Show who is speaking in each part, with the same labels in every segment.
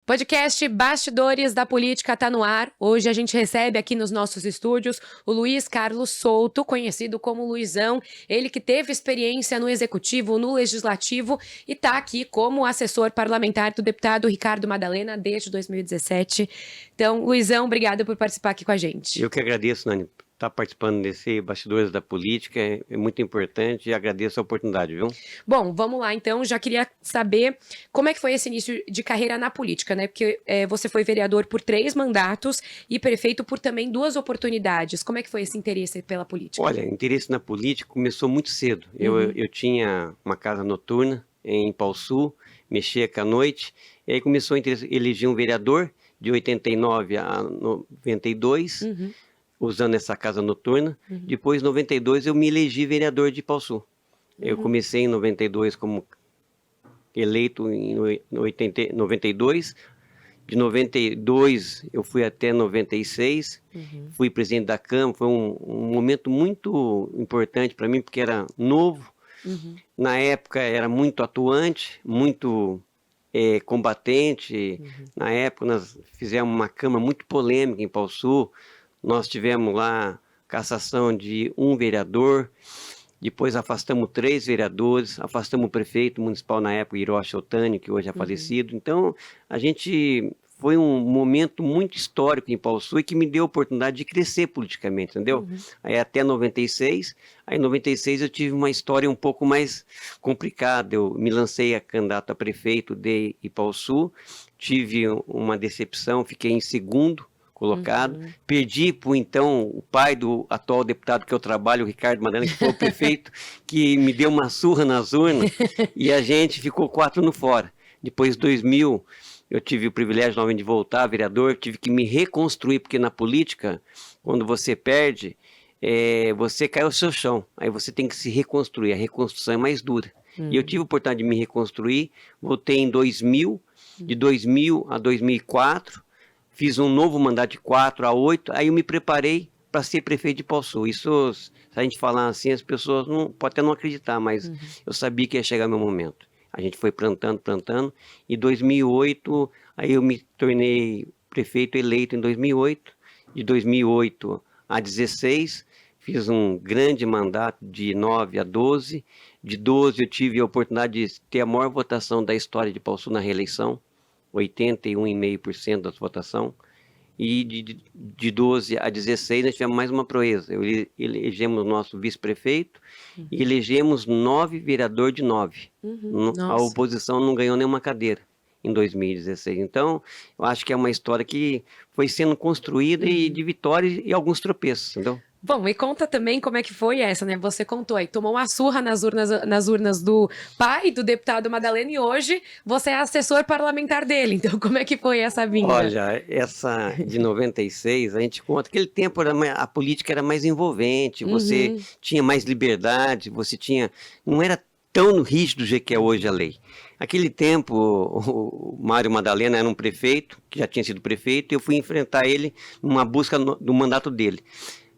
Speaker 1: Podcast Bastidores da Política está no ar. Hoje a gente recebe aqui nos nossos estúdios o Luiz Carlos Souto, conhecido como Luizão. Ele que teve experiência no Executivo, no Legislativo e está aqui como assessor parlamentar do deputado Ricardo Madalena desde 2017. Então, Luizão, obrigado por participar aqui com a gente.
Speaker 2: Eu que agradeço, Nani. Estar participando desse Bastidores da Política é muito importante e agradeço a oportunidade, viu?
Speaker 1: Bom, vamos lá então. Já queria saber como é que foi esse início de carreira na política, né? Porque você foi vereador por 3 mandatos e prefeito por também 2 oportunidades. Como é que foi esse interesse pela política?
Speaker 2: Olha, interesse na política começou muito cedo. Eu tinha uma casa noturna em Pauçu, mexia com a noite, e aí começou a eleger um vereador de 89 a 92, usando essa casa noturna. Depois, em 92, eu me elegi vereador de Pauçu. Eu comecei em 92 como eleito em 92. De 92 eu fui até 96, fui presidente da Câmara. Foi um momento muito importante para mim, porque era novo. Na época era muito atuante, muito combatente. Na época nós fizemos uma Câmara muito polêmica em Pauçu. Nós tivemos lá cassação de um vereador, depois afastamos 3 vereadores, afastamos o prefeito municipal na época, Hiroshi Otani, que hoje é falecido. Então, a gente foi um momento muito histórico em Pauçu e que me deu a oportunidade de crescer politicamente, entendeu? Aí até 96, aí em 96 eu tive uma história um pouco mais complicada. Eu me lancei a candidato a prefeito de Ipaussu, tive uma decepção, fiquei em segundo colocado, perdi por então o pai do atual deputado que eu trabalho, o Ricardo Madalena, que foi o prefeito, que me deu uma surra nas urnas e a gente ficou 4 anos fora. Depois de 2000, eu tive o privilégio novamente de voltar a vereador, tive que me reconstruir, porque na política, quando você perde, você cai ao seu chão, aí você tem que se reconstruir, a reconstrução é mais dura. E eu tive a oportunidade de me reconstruir, voltei em 2000, de 2000 a 2004, fiz um novo mandato de 4 a 8, aí eu me preparei para ser prefeito de Pauçu. Isso, se a gente falar assim, as pessoas podem até não acreditar, mas eu sabia que ia chegar meu momento. A gente foi plantando, e em 2008, aí eu me tornei prefeito eleito em 2008, de 2008 a 16, fiz um grande mandato de 9 a 12, de 12 eu tive a oportunidade de ter a maior votação da história de Pauçu na reeleição, 81,5% da votação, e de 12 a 16 nós tivemos mais uma proeza. Elegemos o nosso vice-prefeito e elegemos 9 vereadores de 9. A oposição não ganhou nenhuma cadeira em 2016. Então, eu acho que é uma história que foi sendo construída e de vitórias e alguns tropeços, entendeu?
Speaker 1: Bom, me conta também como é que foi essa, né? Você contou aí, tomou uma surra nas urnas do pai do deputado Madalena e hoje você é assessor parlamentar dele. Então, como é que foi essa vinda?
Speaker 2: Olha, essa de 96, a gente conta que aquele tempo a política era mais envolvente, você tinha mais liberdade, não era tão rígido do jeito que é hoje a lei. Aquele tempo, o Mário Madalena era um prefeito, que já tinha sido prefeito, e eu fui enfrentar ele numa busca do mandato dele.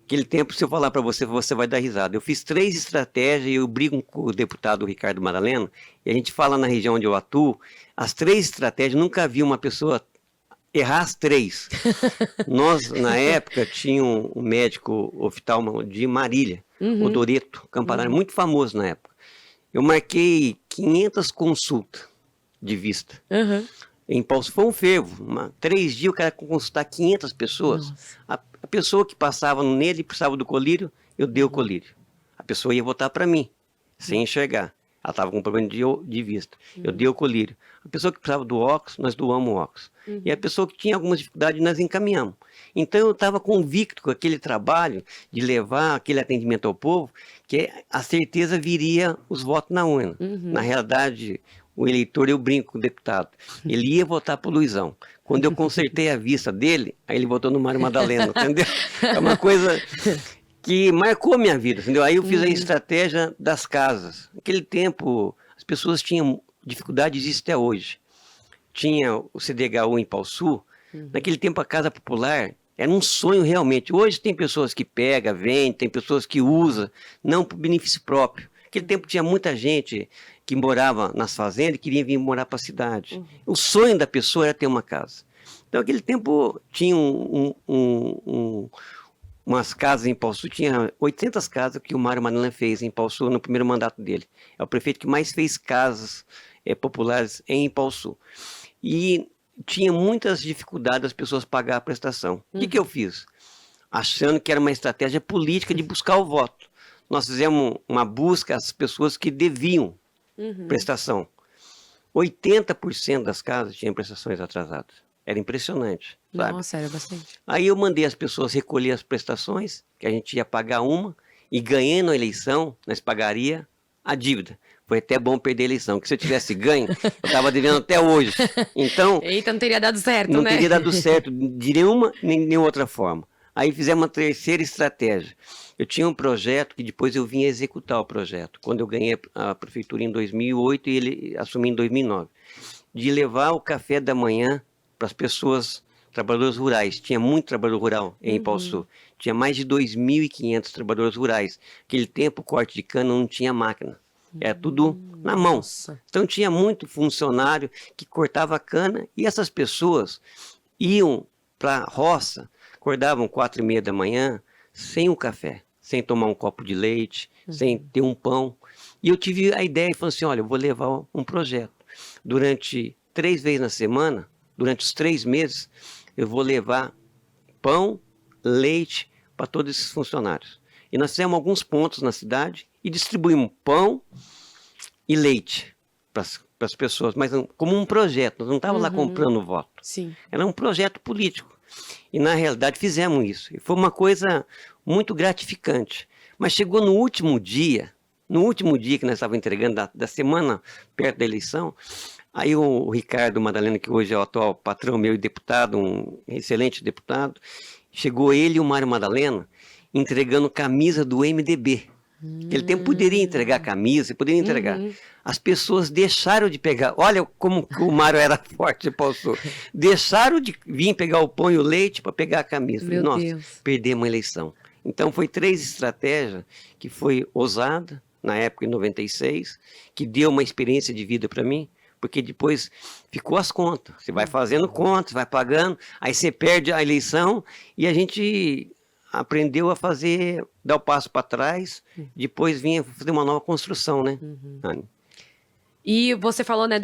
Speaker 2: Aquele tempo, se eu falar para você, você vai dar risada. Eu fiz 3 estratégias e eu brigo com o deputado Ricardo Madalena, e a gente fala na região onde eu atuo, as 3 estratégias, nunca vi uma pessoa errar as 3. Nós, na época, tínhamos um médico oftalmo de Marília, o Doreto Campanaro, muito famoso na época. Eu marquei 500 consultas de vista. Em Pauçu foi um fervo. 3 dias o cara consultar 500 pessoas. A pessoa que passava nele precisava do colírio, eu dei o colírio. A pessoa ia votar para mim, sem enxergar. Ela estava com problema de vista. Eu dei o colírio. A pessoa que precisava do óculos, nós doamos o óculos. E a pessoa que tinha algumas dificuldades, nós encaminhamos. Então eu estava convicto com aquele trabalho de levar aquele atendimento ao povo, que a certeza viria os votos na urna. Na realidade, o eleitor, eu brinco com o deputado, ele ia votar pro Luizão. Quando eu consertei a vista dele, aí ele votou no Mário Madalena, entendeu? É uma coisa que marcou minha vida, entendeu? Aí eu fiz a estratégia das casas. Naquele tempo, as pessoas tinham dificuldade, existe até hoje. Tinha o CDHU em Pauçu, naquele tempo a Casa Popular era um sonho realmente. Hoje tem pessoas que pegam, vendem, tem pessoas que usam, não por benefício próprio. Naquele tempo tinha muita gente que morava nas fazendas e queriam vir morar para a cidade. O sonho da pessoa era ter uma casa. Então, naquele tempo, tinha umas casas em Paulsu, tinha 800 casas que o Mário Madalena fez em Paulsu no primeiro mandato dele. É o prefeito que mais fez casas populares em Paulsu. E tinha muitas dificuldades das pessoas pagar a prestação. O que eu fiz? Achando que era uma estratégia política de buscar o voto. Nós fizemos uma busca às pessoas que deviam prestação. 80% das casas tinham prestações atrasadas. Era impressionante, sabe?
Speaker 1: Nossa, era bastante.
Speaker 2: Aí eu mandei as pessoas recolher as prestações, que a gente ia pagar uma, e ganhando a eleição, nós pagaria a dívida. Foi até bom perder a eleição, que se eu tivesse ganho, eu estava devendo até hoje. Então,
Speaker 1: Eita, não teria dado certo,
Speaker 2: não
Speaker 1: né?
Speaker 2: teria dado certo de nenhuma nem de outra forma. Aí fizemos uma terceira estratégia. Eu tinha um projeto que depois eu vim executar o projeto, quando eu ganhei a prefeitura em 2008 e ele assumi em 2009, de levar o café da manhã para as pessoas, trabalhadores rurais. Tinha muito trabalhador rural em Paulsu. Tinha mais de 2.500 trabalhadores rurais. Naquele tempo, o corte de cana não tinha máquina. Era tudo na mão.
Speaker 1: Nossa.
Speaker 2: Então tinha muito funcionário que cortava a cana e essas pessoas iam para a roça, acordavam 4h30 da manhã, sem um café, sem tomar um copo de leite, sem ter um pão. E eu tive a ideia e falei assim, olha, eu vou levar um projeto. Durante 3 vezes na semana, durante os 3 meses, eu vou levar pão, leite para todos esses funcionários. E nós fizemos alguns pontos na cidade e distribuímos pão e leite para as pessoas, mas como um projeto, nós não estávamos lá comprando voto.
Speaker 1: Sim.
Speaker 2: Era um projeto político. E na realidade fizemos isso. E foi uma coisa muito gratificante. Mas chegou no último dia que nós estávamos entregando da semana perto da eleição, aí o Ricardo Madalena, que hoje é o atual patrão meu e deputado, um excelente deputado, chegou ele e o Mário Madalena entregando camisa do MDB. Naquele tempo poderia entregar camisa, poderia entregar. As pessoas deixaram de pegar. Olha como o Mário era forte, Paulsu. Deixaram de vir pegar o pão e o leite para pegar a camisa.
Speaker 1: Meu
Speaker 2: Nossa,
Speaker 1: Deus.
Speaker 2: perdemos a eleição. Então foi 3 estratégias que foi ousada, na época em 96, que deu uma experiência de vida para mim, porque depois ficou as contas. Você vai fazendo contas, vai pagando, aí você perde a eleição e a gente aprendeu a fazer, dar o passo para trás, depois vinha fazer uma nova construção, né, Anny?
Speaker 1: E você falou, né,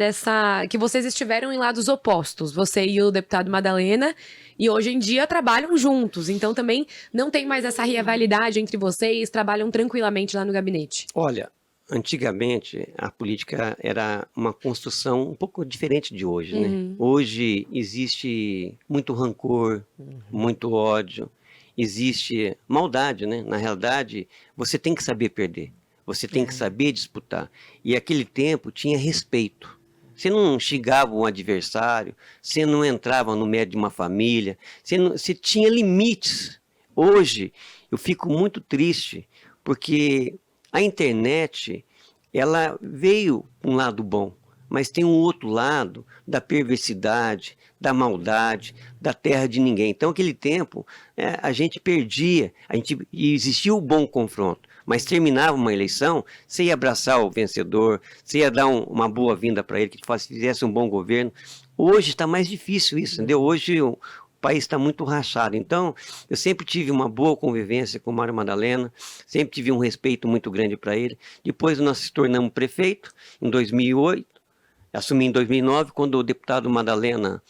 Speaker 1: que vocês estiveram em lados opostos, você e o deputado Madalena, e hoje em dia trabalham juntos, então também não tem mais essa rivalidade entre vocês, trabalham tranquilamente lá no gabinete.
Speaker 2: Olha, antigamente a política era uma construção um pouco diferente de hoje, né? Hoje existe muito rancor, muito ódio, existe maldade, né? Na realidade, você tem que saber perder. Você tem que saber disputar. E aquele tempo tinha respeito. Você não xingava um adversário, você não entrava no meio de uma família, você tinha limites. Hoje, eu fico muito triste, porque a internet, ela veio um lado bom, mas tem um outro lado da perversidade, da maldade, da terra de ninguém. Então, aquele tempo, a gente perdia, e existia o bom confronto. Mas terminava uma eleição, você ia abraçar o vencedor, você ia dar uma boa-vinda para ele, que fizesse um bom governo. Hoje está mais difícil isso, entendeu? Hoje o país está muito rachado. Então, eu sempre tive uma boa convivência com o Mário Madalena, sempre tive um respeito muito grande para ele. Depois nós nos tornamos prefeito, em 2008, assumi em 2009, quando o deputado Madalena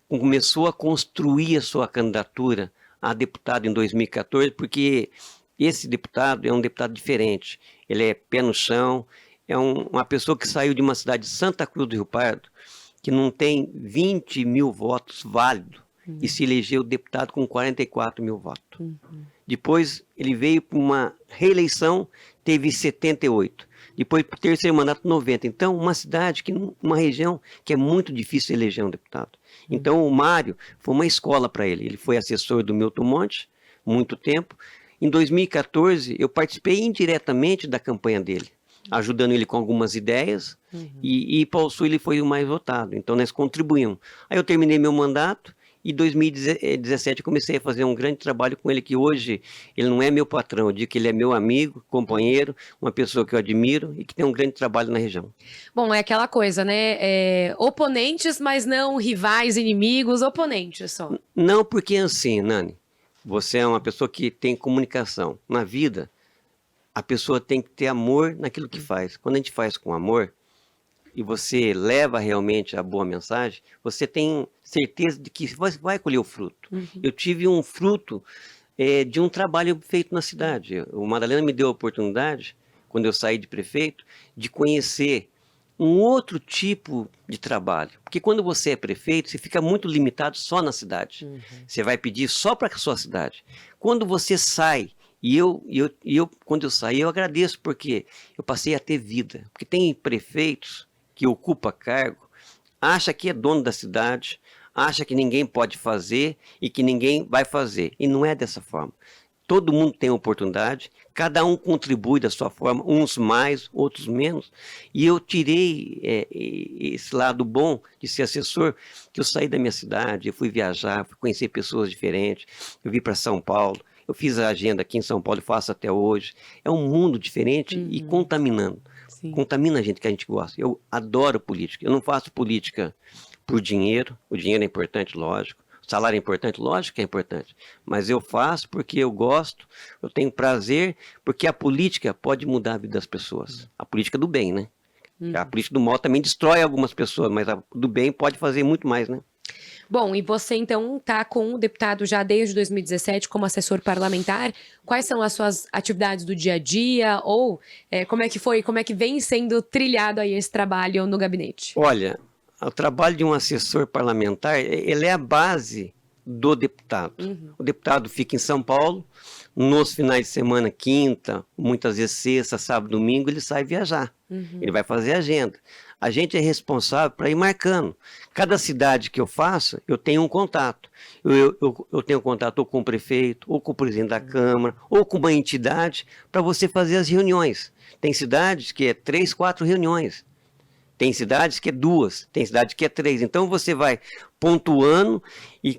Speaker 2: começou a construir a sua candidatura a deputado em 2014, porque esse deputado é um deputado diferente, ele é pé no chão, é uma pessoa que saiu de uma cidade de Santa Cruz do Rio Pardo, que não tem 20 mil votos válidos, e se elegeu deputado com 44 mil votos. Depois ele veio para uma reeleição, teve 78. Depois para o terceiro mandato, 90. Então, uma região que é muito difícil eleger um deputado. Então, o Mário foi uma escola para ele. Ele foi assessor do Milton Monte, muito tempo. Em 2014, eu participei indiretamente da campanha dele, ajudando ele com algumas ideias, e Paulsu ele foi o mais votado, então nós contribuímos. Aí eu terminei meu mandato E em 2017 eu comecei a fazer um grande trabalho com ele, que hoje ele não é meu patrão, eu digo que ele é meu amigo, companheiro, uma pessoa que eu admiro e que tem um grande trabalho na região.
Speaker 1: Bom, é aquela coisa, né? Oponentes, mas não rivais, inimigos, oponentes só.
Speaker 2: Não, porque assim, Nani, você é uma pessoa que tem comunicação. Na vida, a pessoa tem que ter amor naquilo que faz. Quando a gente faz com amor, e você leva realmente a boa mensagem, você tem certeza de que vai colher o fruto. Eu tive um fruto de um trabalho feito na cidade. O Madalena me deu a oportunidade, quando eu saí de prefeito, de conhecer um outro tipo de trabalho. Porque quando você é prefeito, você fica muito limitado só na cidade. Você vai pedir só para a sua cidade. Quando você sai, quando eu saí, eu agradeço, porque eu passei a ter vida. Porque tem prefeitos que ocupa cargo, acha que é dono da cidade, acha que ninguém pode fazer e que ninguém vai fazer. E não é dessa forma. Todo mundo tem oportunidade, cada um contribui da sua forma, uns mais, outros menos. E eu tirei esse lado bom de ser assessor, que eu saí da minha cidade, eu fui viajar, fui conhecer pessoas diferentes, eu vim para São Paulo, eu fiz a agenda aqui em São Paulo e faço até hoje. É um mundo diferente e contaminando.
Speaker 1: Sim.
Speaker 2: Contamina a gente que a gente gosta. Eu adoro política. Eu não faço política por dinheiro. O dinheiro é importante, lógico. O salário é importante, lógico que é importante. Mas eu faço porque eu gosto, eu tenho prazer, porque a política pode mudar a vida das pessoas. A política do bem, né? A política do mal também destrói algumas pessoas, mas a do bem pode fazer muito mais, né?
Speaker 1: Bom, e você então está com o deputado já desde 2017 como assessor parlamentar. Quais são as suas atividades do dia a dia? Ou como é que vem sendo trilhado aí esse trabalho no gabinete?
Speaker 2: Olha, o trabalho de um assessor parlamentar, ele é a base do deputado. O deputado fica em São Paulo, nos finais de semana, quinta, muitas vezes sexta, sábado, domingo, ele sai viajar. Ele vai fazer agenda. A gente é responsável para ir marcando. Cada cidade que eu faço, eu tenho um contato. Eu tenho contato ou com o prefeito, ou com o presidente da Câmara, ou com uma entidade, para você fazer as reuniões. Tem cidades que é 3, 4 reuniões. Tem cidades que é 2, tem cidade que é 3. Então você vai pontuando e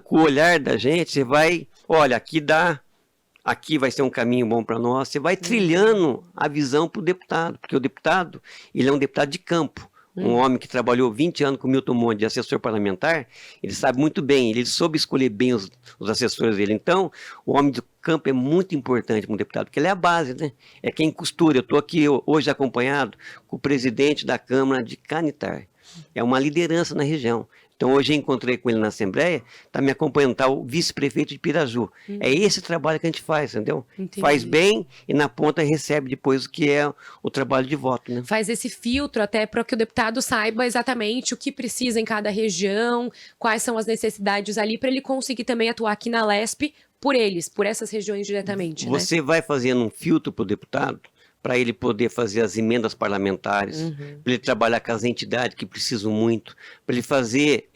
Speaker 2: com o olhar da gente, você vai, olha, aqui vai ser um caminho bom para nós. Você vai trilhando a visão para o deputado, porque o deputado, ele é um deputado de campo. Um homem que trabalhou 20 anos com o Milton Monte de assessor parlamentar, ele sabe muito bem, ele soube escolher bem os assessores dele. Então, o homem do campo é muito importante para um deputado, porque ele é a base, né? É quem costura. Eu estou aqui hoje acompanhado com o presidente da Câmara de Canitar. É uma liderança na região. Então, hoje eu encontrei com ele na Assembleia, está me acompanhando, está o vice-prefeito de Piraju. É esse trabalho que a gente faz, entendeu?
Speaker 1: Entendi.
Speaker 2: Faz bem e na ponta recebe depois o que é o trabalho de voto, né?
Speaker 1: Faz esse filtro até para que o deputado saiba exatamente o que precisa em cada região, quais são as necessidades ali, para ele conseguir também atuar aqui na LESP por eles, por essas regiões diretamente, né?
Speaker 2: Você vai fazendo um filtro para o deputado, para ele poder fazer as emendas parlamentares, para ele trabalhar com as entidades que precisam muito, para ele fazer,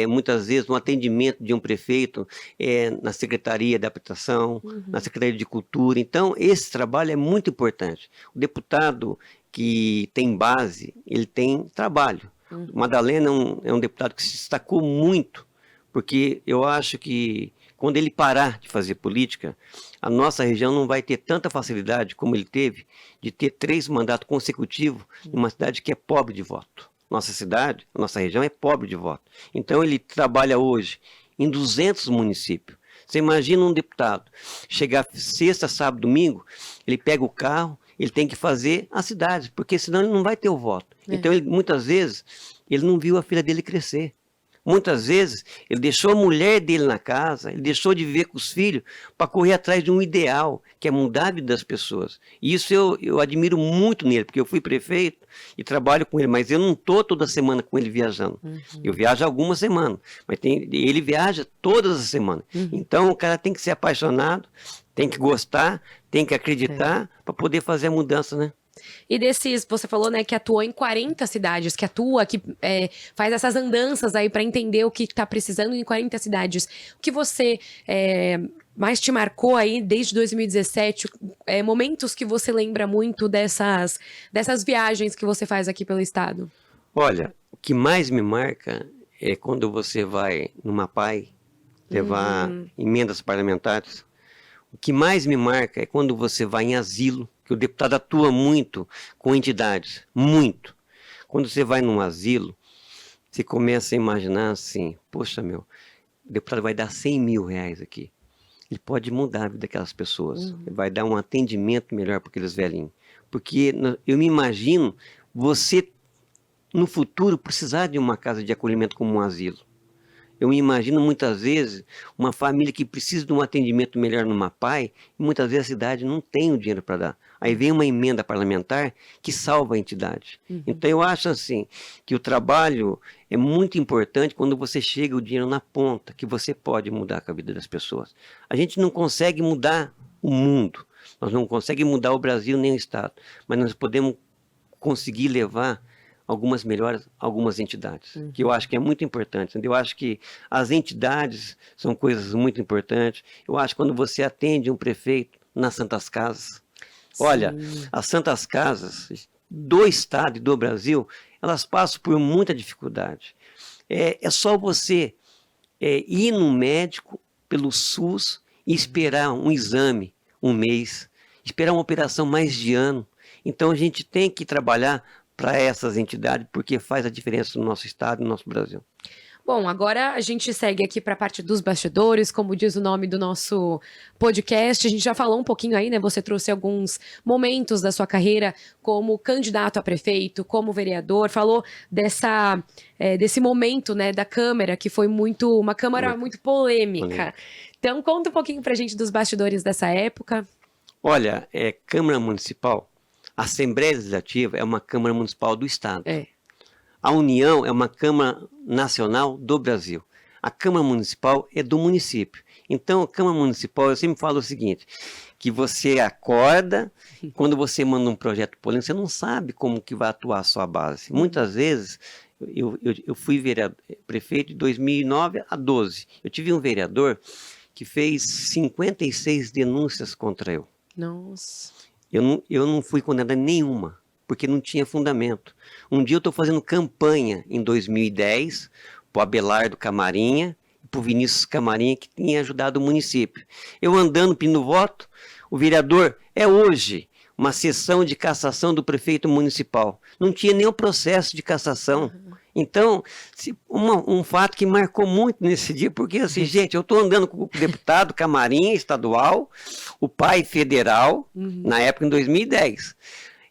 Speaker 2: muitas vezes, um atendimento de um prefeito na Secretaria de Habitação, na Secretaria de Cultura. Então, esse trabalho é muito importante. O deputado que tem base, ele tem trabalho. O Madalena é um deputado que se destacou muito, porque eu acho que quando ele parar de fazer política, a nossa região não vai ter tanta facilidade como ele teve de ter 3 mandatos consecutivos em uma cidade que é pobre de voto. Nossa cidade, a nossa região é pobre de voto. Então ele trabalha hoje em 200 municípios. Você imagina um deputado chegar sexta, sábado, domingo, ele pega o carro, ele tem que fazer a cidade, porque senão ele não vai ter o voto. Então muitas vezes ele não viu a filha dele crescer. Muitas vezes, ele deixou a mulher dele na casa, ele deixou de viver com os filhos para correr atrás de um ideal, que é mudar a vida das pessoas. E isso eu admiro muito nele, porque eu fui prefeito e trabalho com ele, mas eu não estou toda semana com ele viajando. Eu viajo algumas semanas, mas ele viaja todas as semanas. Então, o cara tem que ser apaixonado, tem que gostar, tem que acreditar para poder fazer a mudança, né?
Speaker 1: E você falou, né, que atuou em 40 cidades, que faz essas andanças aí para entender o que está precisando em 40 cidades. O que você mais te marcou aí desde 2017? Momentos que você lembra muito dessas viagens que você faz aqui pelo estado?
Speaker 2: Olha, o que mais me marca é quando você vai numa PAI levar emendas parlamentares. O que mais me marca é quando você vai em asilo, que o deputado atua muito com entidades, muito. Quando você vai num asilo, você começa a imaginar assim, poxa meu, o deputado vai dar 100 mil reais aqui. Ele pode mudar a vida daquelas pessoas, ele vai dar um atendimento melhor para aqueles velhinhos. Porque eu me imagino você, no futuro, precisar de uma casa de acolhimento como um asilo. Eu me imagino muitas vezes uma família que precisa de um atendimento melhor numa PAI, e muitas vezes a cidade não tem o dinheiro para dar. Aí vem uma emenda parlamentar que salva a entidade. Então eu acho assim, que o trabalho é muito importante quando você chega o dinheiro na ponta, que você pode mudar com a vida das pessoas. A gente não consegue mudar o mundo, nós não conseguimos mudar o Brasil nem o Estado, mas nós podemos conseguir levar algumas melhoras, algumas entidades, que eu acho que é muito importante. Eu acho que as entidades são coisas muito importantes. Eu acho que quando você atende um prefeito nas Santas Casas, olha, as Santas Casas do Estado e do Brasil, elas passam por muita dificuldade. É só você ir num médico pelo SUS e esperar um exame um mês, esperar uma operação mais de ano. Então a gente tem que trabalhar para essas entidades, porque faz a diferença no nosso estado e no nosso Brasil.
Speaker 1: Bom, agora a gente segue aqui para a parte dos bastidores, como diz o nome do nosso podcast. A gente já falou um pouquinho aí, né? Você trouxe alguns momentos da sua carreira como candidato a prefeito, como vereador, falou desse momento, né, da Câmara, que foi uma Câmara muito polêmica. Então, conta um pouquinho para a gente dos bastidores dessa época.
Speaker 2: Olha, Câmara Municipal, a Assembleia Legislativa é uma Câmara Municipal do Estado. A União é uma Câmara Nacional do Brasil. A Câmara Municipal é do município. Então, a Câmara Municipal, eu sempre falo o seguinte, que você acorda, quando você manda um projeto político, você não sabe como que vai atuar a sua base. Muitas vezes, eu fui prefeito de 2009 a 2012. Eu tive um vereador que fez 56 denúncias contra eu.
Speaker 1: Nossa.
Speaker 2: Eu não fui condenado nenhuma, porque não tinha fundamento. Um dia eu estou fazendo campanha em 2010 para o Abelardo Camarinha e para o Vinícius Camarinha, que tinha ajudado o município. Eu andando pedindo voto, o vereador, hoje uma sessão de cassação do prefeito municipal. Não tinha nenhum processo de cassação. Então, um fato que marcou muito nesse dia, porque assim, gente, eu estou andando com o deputado Camarinha estadual, o pai federal, na época em 2010.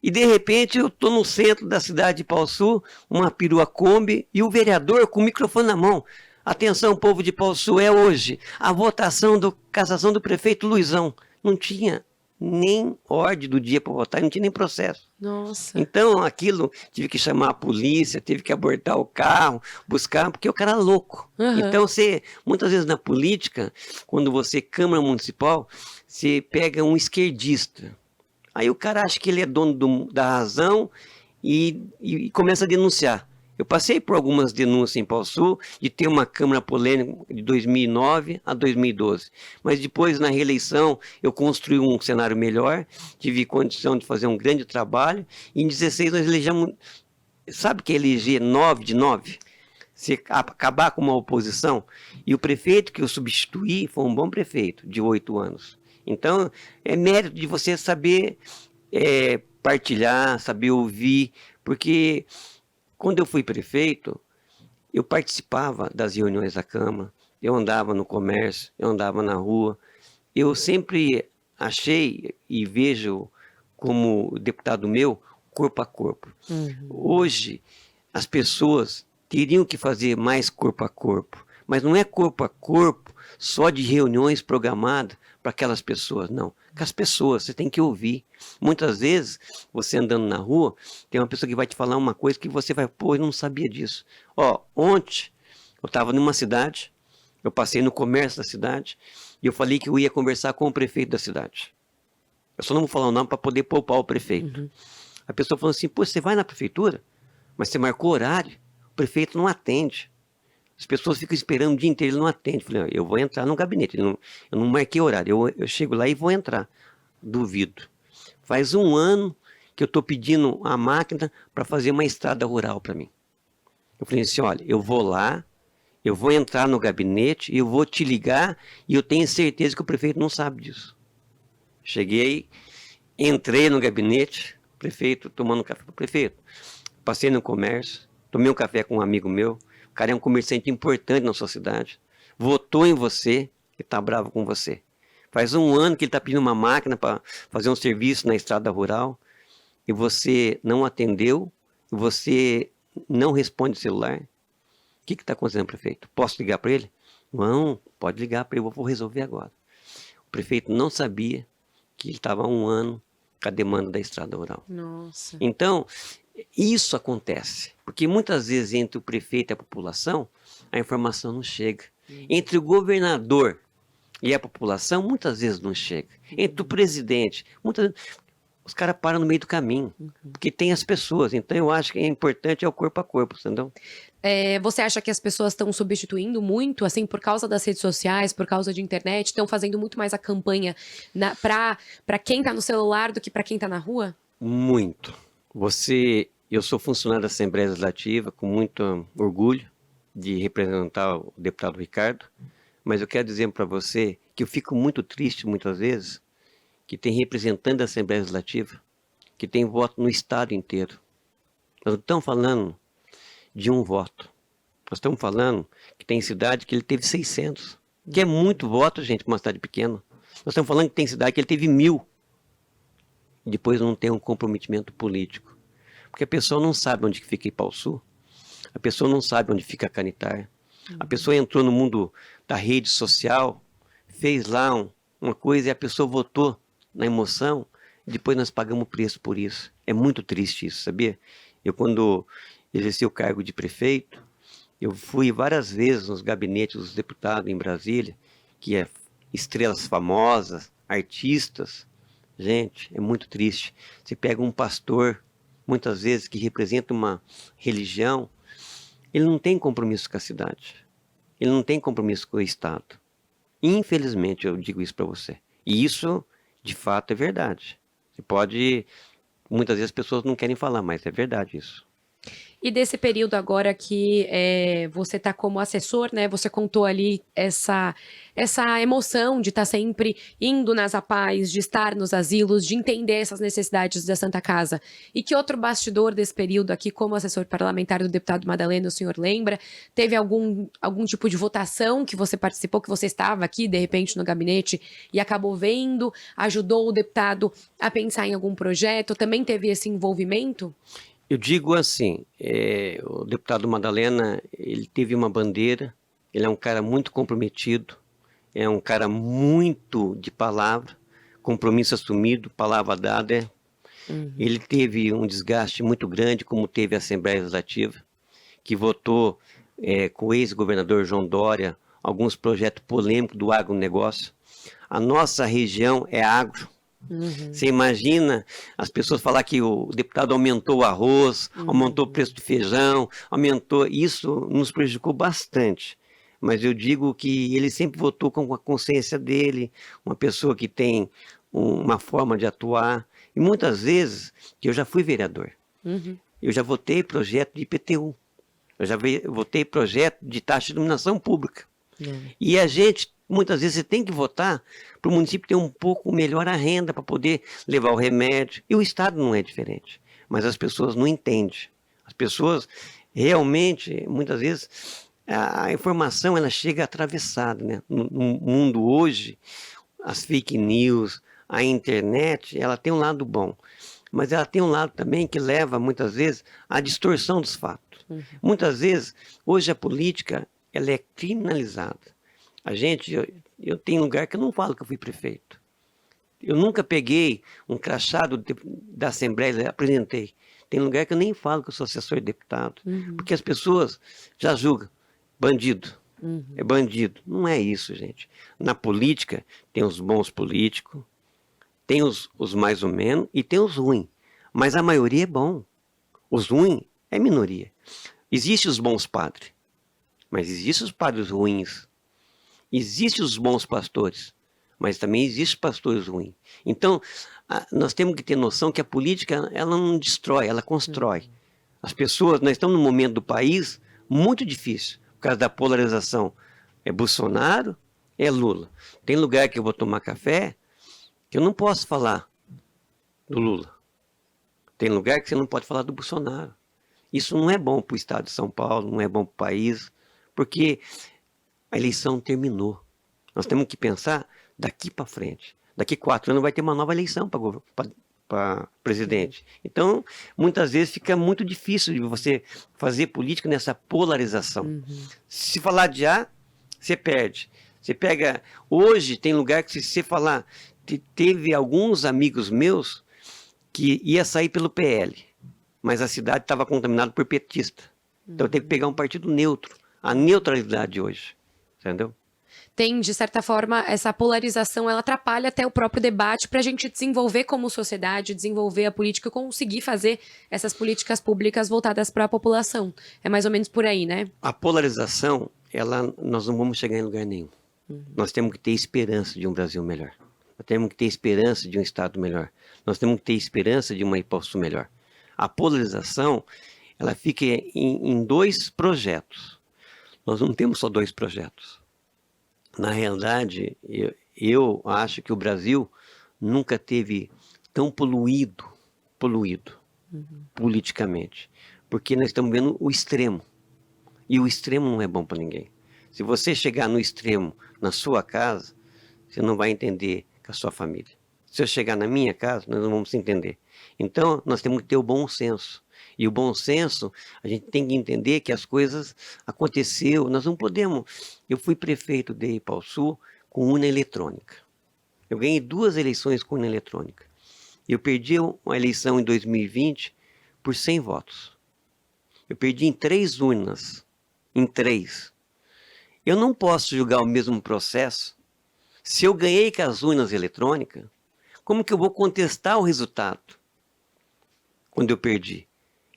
Speaker 2: E de repente eu estou no centro da cidade de Paulsu, uma perua Kombi, e o vereador com o microfone na mão. Atenção, povo de Paulsu, é hoje a votação da cassação do prefeito Luizão. Não tinha nem ordem do dia para votar, não tinha nem processo.
Speaker 1: Nossa.
Speaker 2: Então aquilo, tive que chamar a polícia, tive que abortar o carro, buscar, porque o cara era louco. Então muitas vezes na política, quando você é Câmara Municipal, você pega um esquerdista. Aí o cara acha que ele é dono da razão e começa a denunciar. Eu passei por algumas denúncias em Paulsu de ter uma Câmara polêmica de 2009 a 2012. Mas depois, na reeleição, eu construí um cenário melhor, tive condição de fazer um grande trabalho. E em 16 nós elegemos, sabe o que é eleger 9 de 9? Se acabar com uma oposição. E o prefeito que eu substituí foi um bom prefeito, de 8 anos. Então, é mérito de você saber partilhar, saber ouvir, porque quando eu fui prefeito, eu participava das reuniões da Câmara, eu andava no comércio, eu andava na rua. Eu sempre achei e vejo como deputado meu, corpo a corpo. Hoje, as pessoas teriam que fazer mais corpo a corpo, mas não é corpo a corpo só de reuniões programadas para aquelas pessoas, não. Com as pessoas, você tem que ouvir. Muitas vezes, você andando na rua, tem uma pessoa que vai te falar uma coisa que você vai, pô, eu não sabia disso. Ontem, eu estava numa cidade, eu passei no comércio da cidade, e eu falei que eu ia conversar com o prefeito da cidade. Eu só não vou falar o nome para poder poupar o prefeito. A pessoa falou assim, pô, você vai na prefeitura, mas você marcou horário, o prefeito não atende. As pessoas ficam esperando o dia inteiro, ele não atende. Eu falei, eu vou entrar no gabinete, eu não marquei horário, eu chego lá e vou entrar. Duvido. Faz 1 ano que eu estou pedindo a máquina para fazer uma estrada rural para mim. Eu falei assim, olha, eu vou lá, Eu vou entrar no gabinete, eu vou te ligar e eu tenho certeza que o prefeito não sabe disso. Cheguei, entrei no gabinete, prefeito, tomando café com o prefeito. Passei no comércio, tomei um café com um amigo meu. O cara é um comerciante importante na sua cidade. Votou em você e está bravo com você. Faz um ano que ele está pedindo uma máquina para fazer um serviço na estrada rural e você não atendeu, você não responde o celular. O que está acontecendo, prefeito? Posso ligar para ele? Não, pode ligar para ele, eu vou resolver agora. O prefeito não sabia que ele estava há um ano com a demanda da estrada rural.
Speaker 1: Nossa.
Speaker 2: Então, isso acontece, porque muitas vezes entre o prefeito e a população, a informação não chega. Entre o governador e a população, muitas vezes não chega. Entre o presidente, muitas vezes, os caras param no meio do caminho, porque tem as pessoas. Então, eu acho que é importante o corpo a corpo, entendeu?
Speaker 1: Você acha que as pessoas estão substituindo muito, assim, por causa das redes sociais, por causa de internet, estão fazendo muito mais a campanha para quem está no celular do que para quem está na rua?
Speaker 2: Muito. Eu sou funcionário da Assembleia Legislativa, com muito orgulho de representar o deputado Ricardo, mas eu quero dizer para você que eu fico muito triste, muitas vezes, que tem representante da Assembleia Legislativa que tem voto no estado inteiro. Nós não estamos falando de um voto. Nós estamos falando que tem cidade que ele teve 600, que é muito voto, gente, para uma cidade pequena. Nós estamos falando que tem cidade que ele teve 1000. E depois não tem um comprometimento político. Porque a pessoa não sabe onde fica Ipauçu, a pessoa não sabe onde fica Canitar, a pessoa entrou no mundo da rede social, fez lá uma coisa e a pessoa votou na emoção, e depois nós pagamos o preço por isso. É muito triste isso, sabia? Eu, quando exerci o cargo de prefeito, eu fui várias vezes nos gabinetes dos deputados em Brasília, que é estrelas famosas, artistas. Gente, é muito triste. Você pega um pastor, muitas vezes, que representa uma religião, ele não tem compromisso com a cidade. Ele não tem compromisso com o Estado. Infelizmente, eu digo isso para você. E isso, de fato, é verdade. Você pode... Muitas vezes as pessoas não querem falar, mas é verdade isso.
Speaker 1: E desse período agora que você está como assessor, né? Você contou ali essa emoção de estar sempre indo nas APAES, de estar nos asilos, de entender essas necessidades da Santa Casa. E que outro bastidor desse período aqui, como assessor parlamentar do deputado Madalena, o senhor lembra? Teve algum tipo de votação que você participou, que você estava aqui, de repente, no gabinete e acabou vendo, ajudou o deputado a pensar em algum projeto? Também teve esse envolvimento?
Speaker 2: Eu digo assim, o deputado Madalena, ele teve uma bandeira, ele é um cara muito comprometido, é um cara muito de palavra, compromisso assumido, palavra dada. Ele teve um desgaste muito grande, como teve a Assembleia Legislativa, que votou com o ex-governador João Dória alguns projetos polêmicos do agronegócio. A nossa região é agro. Você imagina as pessoas falar que o deputado aumentou o arroz, aumentou o preço do feijão, aumentou, isso nos prejudicou bastante. Mas eu digo que ele sempre votou com a consciência dele, uma pessoa que tem uma forma de atuar. E muitas vezes, eu já fui vereador, eu já votei projeto de IPTU, eu já votei projeto de taxa de iluminação pública. E a gente, muitas vezes, você tem que votar para o município ter um pouco melhor a renda para poder levar o remédio. E o Estado não é diferente. Mas as pessoas não entendem. As pessoas realmente, muitas vezes, a informação ela chega atravessada, né? No mundo hoje, as fake news, a internet, ela tem um lado bom. Mas ela tem um lado também que leva, muitas vezes, à distorção dos fatos. Muitas vezes, hoje a política ela é criminalizada. A gente, eu tenho lugar que eu não falo que eu fui prefeito. Eu nunca peguei um crachado da Assembleia e apresentei. Tem lugar que eu nem falo que eu sou assessor de deputado. Porque as pessoas já julgam. Bandido. É bandido. Não é isso, gente. Na política, tem os bons políticos, tem os mais ou menos e tem os ruins. Mas a maioria é bom. Os ruins é minoria. Existem os bons padres, mas existem os padres ruins. Existem os bons pastores, mas também existem pastores ruins. Então, nós temos que ter noção que a política, ela não destrói, ela constrói. As pessoas, nós estamos num momento do país muito difícil, por causa da polarização. É Bolsonaro, é Lula. Tem lugar que eu vou tomar café que eu não posso falar do Lula. Tem lugar que você não pode falar do Bolsonaro. Isso não é bom para o estado de São Paulo, não é bom para o país, porque a eleição terminou. Nós temos que pensar daqui para frente. Daqui 4 anos vai ter uma nova eleição para presidente. Então, muitas vezes fica muito difícil de você fazer política nessa polarização. Se falar de A, você perde. Você pega... Hoje tem lugar que se você falar... Teve alguns amigos meus que ia sair pelo PL, mas a cidade estava contaminada por petista. Então tem que pegar um partido neutro. A neutralidade hoje, entendeu?
Speaker 1: Tem, de certa forma, essa polarização, ela atrapalha até o próprio debate para a gente desenvolver como sociedade, desenvolver a política, conseguir fazer essas políticas públicas voltadas para a população. É mais ou menos por aí, né?
Speaker 2: A polarização, nós não vamos chegar em lugar nenhum. Nós temos que ter esperança de um Brasil melhor. Nós temos que ter esperança de um Estado melhor. Nós temos que ter esperança de uma Ipaçu melhor. A polarização, ela fica em 2 projetos. Nós não temos só 2 projetos. Na realidade, eu acho que o Brasil nunca teve tão poluído politicamente. Porque nós estamos vendo o extremo. E o extremo não é bom para ninguém. Se você chegar no extremo na sua casa, você não vai entender com a sua família. Se eu chegar na minha casa, nós não vamos se entender. Então, nós temos que ter o bom senso. E o bom senso, a gente tem que entender que as coisas aconteceram. Nós não podemos... Eu fui prefeito de Ipaçu com urna eletrônica. Eu ganhei 2 eleições com urna eletrônica. Eu perdi uma eleição em 2020 por 100 votos. Eu perdi em 3 urnas. Em 3. Eu não posso julgar o mesmo processo. Se eu ganhei com as urnas eletrônicas, como que eu vou contestar o resultado quando eu perdi?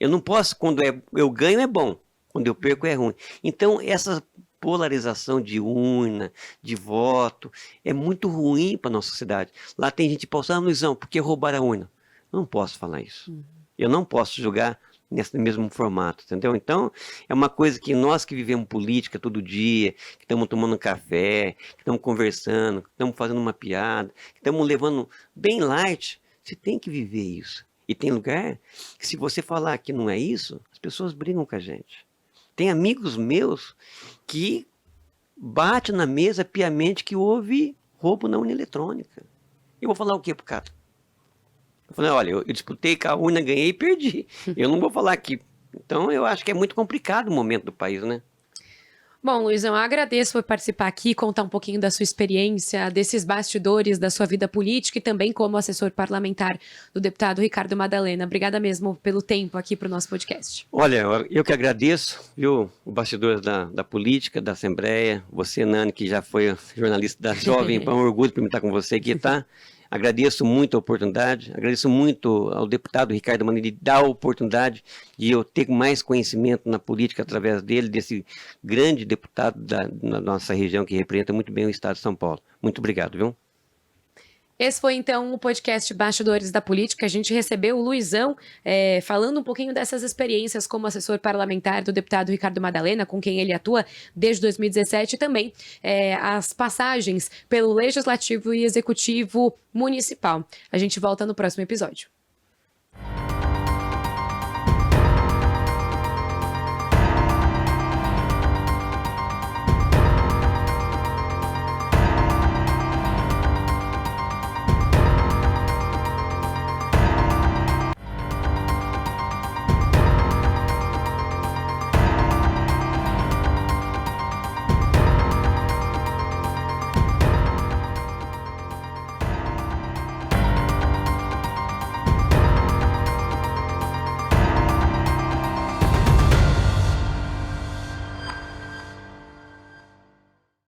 Speaker 2: Eu não posso, quando eu ganho é bom, quando eu perco é ruim. Então, essa polarização de urna, de voto, é muito ruim para a nossa sociedade. Lá tem gente que fala, Luizão, por que roubaram a urna? Eu não posso falar isso. Eu não posso julgar nesse mesmo formato, entendeu? Então, é uma coisa que nós que vivemos política todo dia, que estamos tomando café, que estamos conversando, que estamos fazendo uma piada, que estamos levando bem light, você tem que viver isso. E tem lugar que se você falar que não é isso, as pessoas brigam com a gente. Tem amigos meus que batem na mesa piamente que houve roubo na urna eletrônica. Eu vou falar o quê pro cara? Eu falei, olha, eu disputei com a urna, ganhei e perdi. Eu não vou falar aqui. Então, eu acho que é muito complicado o momento do país, né?
Speaker 1: Bom, Luizão, eu agradeço por participar aqui, contar um pouquinho da sua experiência, desses bastidores da sua vida política e também como assessor parlamentar do deputado Ricardo Madalena. Obrigada mesmo pelo tempo aqui para o nosso podcast.
Speaker 2: Olha, eu que agradeço, viu, o bastidor da política, da Assembleia, você, Nani, que já foi jornalista da Jovem Pan, um orgulho para mim estar com você aqui, tá? Agradeço muito a oportunidade, agradeço muito ao deputado Ricardo Madalena de dar a oportunidade de eu ter mais conhecimento na política através dele, desse grande deputado da nossa região que representa muito bem o estado de São Paulo. Muito obrigado, viu?
Speaker 1: Esse foi, então, o podcast Bastidores da Política. A gente recebeu o Luizão falando um pouquinho dessas experiências como assessor parlamentar do deputado Ricardo Madalena, com quem ele atua desde 2017, e também as passagens pelo Legislativo e Executivo Municipal. A gente volta no próximo episódio.